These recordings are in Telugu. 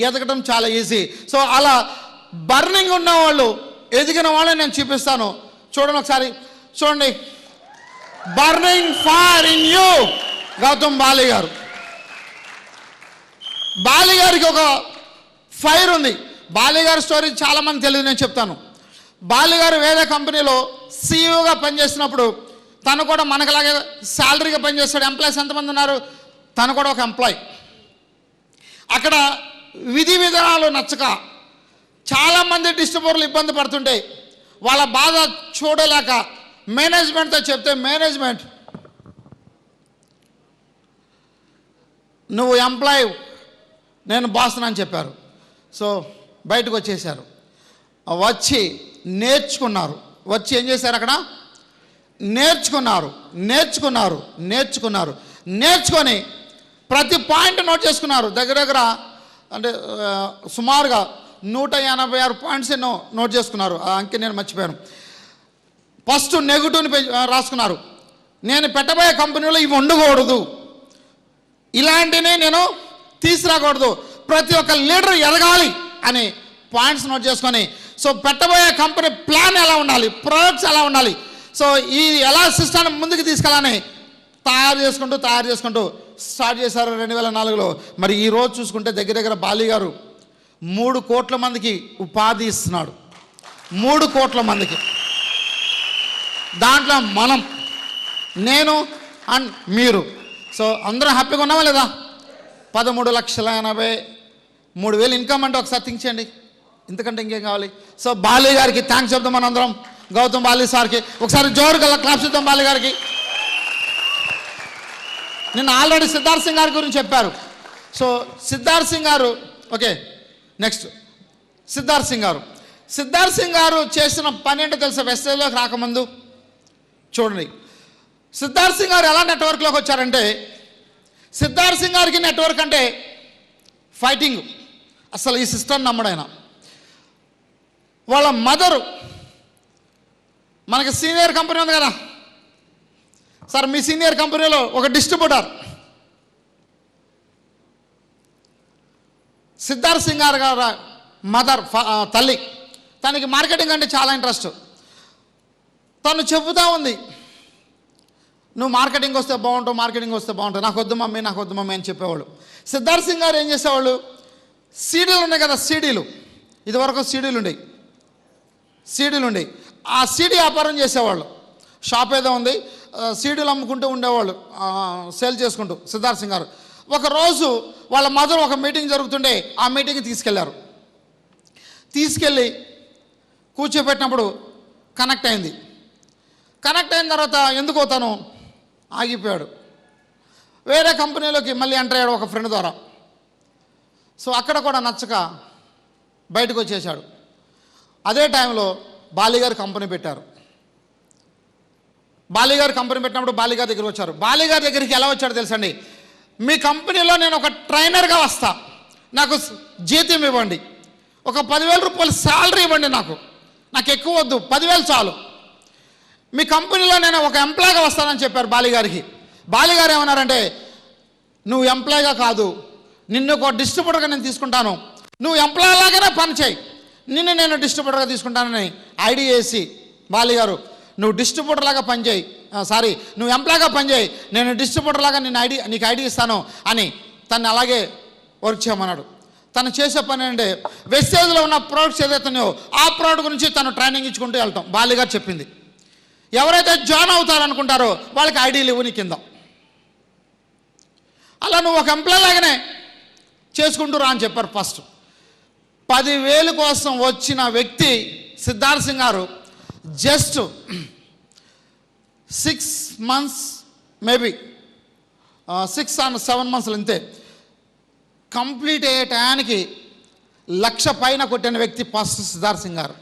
ఎదగడం చాలా ఈజీ. సో అలా బర్నింగ్ ఉన్న వాళ్ళు, ఎదిగిన వాళ్ళని నేను చూపిస్తాను. చూడండి ఒకసారి, చూడండి. Burning fire in you, Gautam Bali గారు. బాలి గారికి ఒక ఫైర్ ఉంది. బాలి గారి స్టోరీ చాలామంది తెలియదు, నేను చెప్తాను. బాలి గారు వేరే కంపెనీలో సీఈఓగా పనిచేసినప్పుడు తను కూడా మనకులాగే శాలరీగా పనిచేస్తాడు. ఎంప్లాయీస్ ఎంతమంది ఉన్నారు? తను కూడా ఒక ఎంప్లాయీ. అక్కడ విధి విధానాలు నచ్చక చాలామంది డిస్ట్రిబ్యూటర్లు ఇబ్బంది పడుతుంటే వాళ్ళ బాధ చూడలేక మేనేజ్మెంట్తో చెప్తే మేనేజ్మెంట్, నువ్వు ఎంప్లాయీ, నేను బాస్ని అని చెప్పారు. సో బయటకు వచ్చేసారు. వచ్చి నేర్చుకున్నారు. వచ్చి ఏం చేశారు? అక్కడ నేర్చుకొని ప్రతి పాయింట్ నోట్ చేసుకున్నారు. దగ్గర అంటే సుమారుగా 186 పాయింట్స్ ఎన్నో నోట్ చేసుకున్నారు. ఆ అంకె నేను మర్చిపోయాను. ఫస్ట్ నెగిటివ్ని రాసుకున్నారు. నేను పెట్టబోయే కంపెనీలో ఇవి ఉండకూడదు, ఇలాంటినే నేను తీసుకురాకూడదు, ప్రతి ఒక్క లీడర్ ఎదగాలి అని పాయింట్స్ నోట్ చేసుకొని, సో పెట్టబోయే కంపెనీ ప్లాన్ ఎలా ఉండాలి, ప్రొడక్ట్స్ ఎలా ఉండాలి, సో ఈ ఎలా సిస్టమ్ ముందుకు తీసుకెళ్ళాలని తయారు చేసుకుంటూ స్టార్ట్ చేశారు 2004లో. మరి ఈరోజు చూసుకుంటే దగ్గర బాలి గారు 3 కోట్ల మందికి ఉపాధి ఇస్తున్నాడు. 3 కోట్ల మందికి. దాంట్లో మనం, నేను అండ్ మీరు, సో అందరూ హ్యాపీగా ఉన్నామా లేదా? 13,83,000 ఇన్కమ్ అంటే ఒకసారి థింక్ చేయండి. ఇంతకంటే ఇంకేం కావాలి? సో బాలి గారికి థ్యాంక్స్ చెప్తాం మనందరం. గౌతమ్ బాలి సార్కి ఒకసారి జోరు గల క్లాప్స్ ఇద్దాం బాలి గారికి. నిన్న ఆల్రెడీ సిద్ధార్థ్ సింగ్ గారి గురించి చెప్పారు. సో సిద్ధార్థ్ సింగ్ గారు, ఓకే, నెక్స్ట్ సిద్ధార్థ్ సింగ్ గారు చేసిన పని ఏంటో తెలుసా? వెస్టేజ్లోకి రాకముందు చూడండి, సిద్ధార్థ్ సింగ్ గారు ఎలా నెట్వర్క్లోకి వచ్చారంటే, సిద్ధార్థ్ సింగ్ గారికి నెట్వర్క్ అంటే ఫైటింగ్. అసలు ఈ సిస్టమ్ నమ్మడైనా. వాళ్ళ మదరు, మనకి సీనియర్ కంపెనీ ఉంది కదా సార్, మీ సీనియర్ కంపెనీలో ఒక డిస్ట్రిబ్యూటర్ సిద్ధార్థ్ సింగ్ గారు మదర్, తల్లి, తనకి మార్కెటింగ్ అంటే చాలా ఇంట్రెస్ట్. తను చెబుతూ ఉంది, నువ్వు మార్కెటింగ్ వస్తే బాగుంటుంది, నాకు వద్దు మమ్మీ అని చెప్పేవాళ్ళు. సిద్ధార్థ్ సింగ్ గారు ఏం చేసేవాళ్ళు? సీడీలు ఉన్నాయి కదా, ఇదివరకు సీడీలు ఉండేవి. ఆ సీడీ వ్యాపారం చేసేవాళ్ళు. షాప్ ఏదో ఉంది, సీడీలు అమ్ముకుంటూ ఉండేవాళ్ళు, సేల్ చేసుకుంటూ సిద్ధార్థ్ సింగ్ గారు. ఒకరోజు వాళ్ళ మదర్ ఒక మీటింగ్ జరుగుతుంటే ఆ మీటింగ్కి తీసుకెళ్ళి కూర్చోబెట్టినప్పుడు కనెక్ట్ అయిన తర్వాత ఎందుకో తను ఆగిపోయాడు. వేరే కంపెనీలోకి మళ్ళీ ఎంటర్ అయ్యాడు ఒక ఫ్రెండ్ ద్వారా. సో అక్కడ కూడా నచ్చక బయటకు వచ్చేసాడు. అదే టైంలో బాలి గారు కంపెనీ పెట్టారు. బాలి గారు కంపెనీ పెట్టినప్పుడు బాలి గారి దగ్గరికి వచ్చారు. బాలి గారి దగ్గరికి ఎలా వచ్చాడో తెలుసండి? మీ కంపెనీలో నేను ఒక ట్రైనర్గా వస్తా, నాకు జీతం ఇవ్వండి, ఒక 10,000 రూపాయలు శాలరీ ఇవ్వండి, నాకు ఎక్కువ వద్దు, 10,000 చాలు, మీ కంపెనీలో నేను ఒక ఎంప్లాయ్గా వస్తానని చెప్పారు బాలి గారికి. బాలి గారు ఏమన్నారంటే, నువ్వు ఎంప్లాయ్గా కాదు, నిన్ను ఒక డిస్ట్రిబ్యూటర్గా నేను తీసుకుంటాను, నువ్వు ఎంప్లాయ్ లాగానే పని చేయి, నిన్ను నేను డిస్ట్రిబ్యూటర్గా తీసుకుంటానని ఐడియా వేసి, బాలి గారు నువ్వు డిస్ట్రిబ్యూటర్ లాగా పనిచేయి, నువ్వు ఎంప్లాయ్గా పనిచేయి, నేను డిస్ట్రిబ్యూటర్ లాగా నీకు ఐడియా ఇస్తాను అని తను అలాగే వర్క్ చేయమన్నాడు. తను చేసే పని అంటే వెస్టేజ్లో ఉన్న ప్రోడక్ట్స్ ఏదైతున్నాయో ఆ ప్రోడక్ట్ గురించి తను ట్రైనింగ్ ఇచ్చుకుంటూ వెళ్తాం. బాలి గారు చెప్పింది, ఎవరైతే జాయిన్ అవుతారనుకుంటారో వాళ్ళకి ఐడియాలు ఇవ్వు నీ కింద, అలా నువ్వు ఒక ఎంప్లాయ్ లాగానే చేసుకుంటూ రా అని చెప్పారు. ఫస్ట్ 10,000 కోసం వచ్చిన వ్యక్తి సిద్ధార్థ్ సింగ్ గారు just 6 months, maybe 6 or 7 months అంతే, కంప్లీట్ అయ్యే టయానికి 1,00,000 పైన కొట్టిన వ్యక్తి ఫస్ట్ సిద్ధార్థ్ సింగ్ గారు.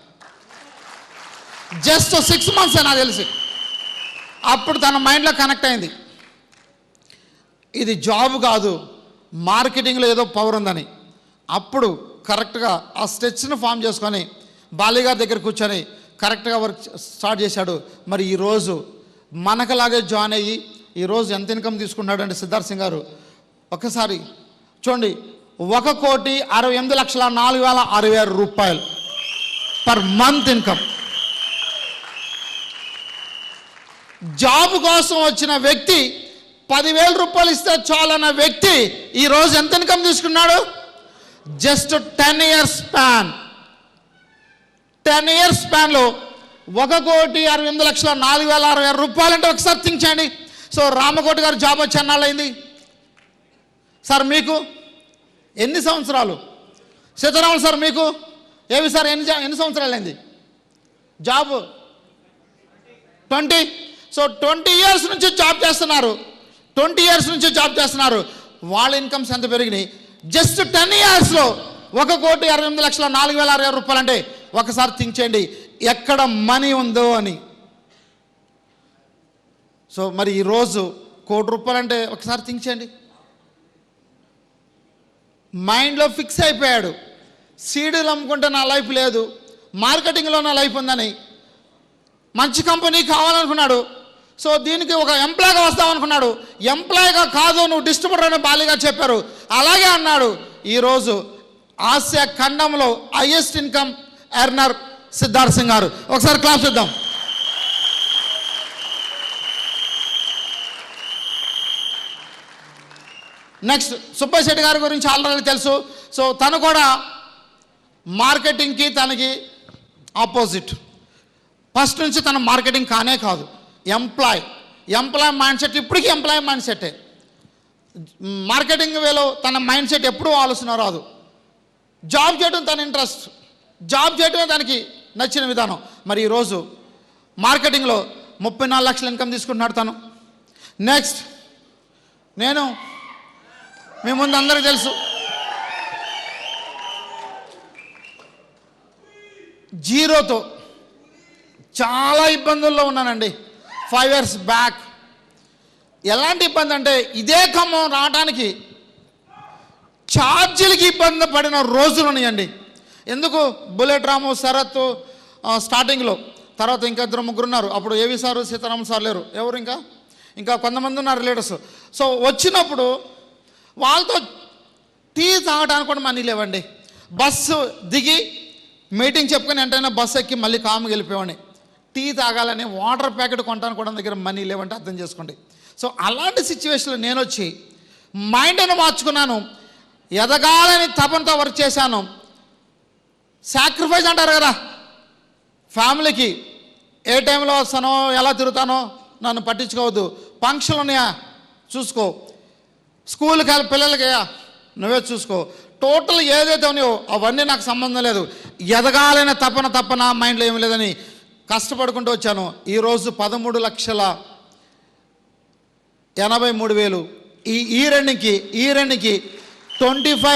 జస్ట్ 6 months నాకు తెలిసి. అప్పుడు తన మైండ్లో కనెక్ట్ అయింది, ఇది జాబ్ కాదు, మార్కెటింగ్లో ఏదో పవర్ ఉందని. అప్పుడు కరెక్ట్గా ఆ స్ట్రెచ్ను ఫామ్ చేసుకొని బాలి గారి దగ్గర కూర్చొని కరెక్ట్గా వర్క్ స్టార్ట్ చేశాడు. మరి ఈరోజు మనకలాగే జాయిన్ అయ్యి ఈరోజు ఎంత ఇన్కమ్ తీసుకున్నాడు అంటే సిద్ధార్థ్ సింగ్ గారు, ఒక్కసారి చూడండి, 1,68,4,067 రూపాయలు పర్ మంత్ ఇన్కమ్. జాబ్ కోసం వచ్చిన వ్యక్తి 10,000 రూపాయలు ఇస్తే చాలన్న వ్యక్తి ఈరోజు ఎంత ఇన్కమ్ తీసుకున్నాడు? Just 10 years span. 10 ఇయర్స్ స్పాన్లో 1,68,4,067 రూపాయలు అంటే ఒకసారి థింక్ చేయండి. సో రామకోటి గారు జాబ్ వచ్చి ఎన్నాళ్ళైంది సార్? మీకు ఎన్ని సంవత్సరాలు? సీతారామన్ సార్ మీకు ఏవి సార్ ఎన్ని సంవత్సరాలు అయింది జాబ్? 20. సో 20 ఇయర్స్ నుంచి జాబ్ చేస్తున్నారు. 20 ఇయర్స్ నుంచి జాబ్ చేస్తున్నారు. వాళ్ళ ఇన్కమ్స్ ఎంత పెరిగినాయి? జస్ట్ 10 ఇయర్స్లో 1,68,4,067 రూపాయలు అంటే ఒకసారి థింక్ చేయండి ఎక్కడ మనీ ఉందో అని. సో మరి ఈరోజు ₹1,00,00,000 అంటే ఒకసారి థింక్ చేయండి. మైండ్లో ఫిక్స్ అయిపోయాడు, సీడీలు అమ్ముకుంటే నా లైఫ్ లేదు, మార్కెటింగ్లో నా లైఫ్ ఉందని. మంచి కంపెనీ కావాలనుకున్నాడు. సో దీనికి ఒక ఎంప్లాయ్గా వస్తామనుకున్నాడు. ఎంప్లాయ్గా కాదు, నువ్వు డిస్ట్రిబ్యూటర్ అని బాలిగా చెప్పారు. అలాగే అన్నాడు. ఈరోజు ఆసియా ఖండంలో highest income earner Siddharth Singh గారు. ఒకసారి క్లాస్ ఇద్దాం. నెక్స్ట్ సుబ్బయ్య శెట్టి గారి గురించి ఆల్రెడీ తెలుసు. సో తను కూడా మార్కెటింగ్కి తనకి ఆపోజిట్. ఫస్ట్ నుంచి తన మార్కెటింగ్ కానే కాదు, ఎంప్లాయ్ మైండ్ సెట్. ఇప్పటికీ ఎంప్లాయ్ మైండ్ సెట్టే. మార్కెటింగ్ వేలో తన మైండ్ సెట్ ఎప్పుడూ ఆలోచన రాదు. జాబ్ చేయడం తన ఇంట్రెస్ట్, జాబ్ చేయడమే దానికి నచ్చిన విధానం. మరి ఈరోజు మార్కెటింగ్లో 34 లక్షల ఇన్కమ్ తీసుకుంటున్నాడు తను. నెక్స్ట్ నేను మీ ముందు అందరికీ తెలుసు, జీరోతో చాలా ఇబ్బందుల్లో ఉన్నానండి 5 ఇయర్స్ బ్యాక్. ఎలాంటి ఇబ్బంది అంటే ఇదే ఖమ్మం రావడానికి ఛార్జీలకి ఇబ్బంది పడిన రోజులు ఉన్నాయండి. ఎందుకు? బుల్లెట్ రాము, శరత్ స్టార్టింగ్లో, తర్వాత ఇంకా 2-3 ఉన్నారు. అప్పుడు ఏవి సారు, సీతారామన్ సార్ లేరు. ఎవరు ఇంకా కొంతమంది ఉన్నారు లీడర్స్. సో వచ్చినప్పుడు వాళ్ళతో టీ తాగడానికి కూడా మనీ లేవండి. బస్సు దిగి మీటింగ్ చెప్పుకొని వెంటనే బస్సు ఎక్కి మళ్ళీ కామ్కి వెళ్ళిపోయామని. టీ తాగాలని వాటర్ ప్యాకెట్ కొనడానికి కూడా దగ్గర మనీ లేవంటే అర్థం చేసుకోండి. సో అలాంటి సిచ్యువేషన్లో నేను వచ్చి మైండ్ని మార్చుకున్నాను, ఎదగాలని తపనతో వర్క్ చేశాను. సాక్రిఫైస్ అంటారు కదా, ఫ్యామిలీకి ఏ టైంలో వస్తానో ఎలా తిరుగుతానో నన్ను పట్టించుకోవద్దు. ఫంక్షన్లు ఉన్నాయా చూసుకో, స్కూల్కి వెళ్ళి పిల్లలకి నువ్వే చూసుకో. టోటల్ ఏదైతే ఉన్నాయో అవన్నీ నాకు సంబంధం లేదు. ఎదగాలనే తపన మైండ్లో ఏమి లేదని కష్టపడుకుంటూ వచ్చాను. ఈరోజు 13,83,000. ఈ రెండుకి 25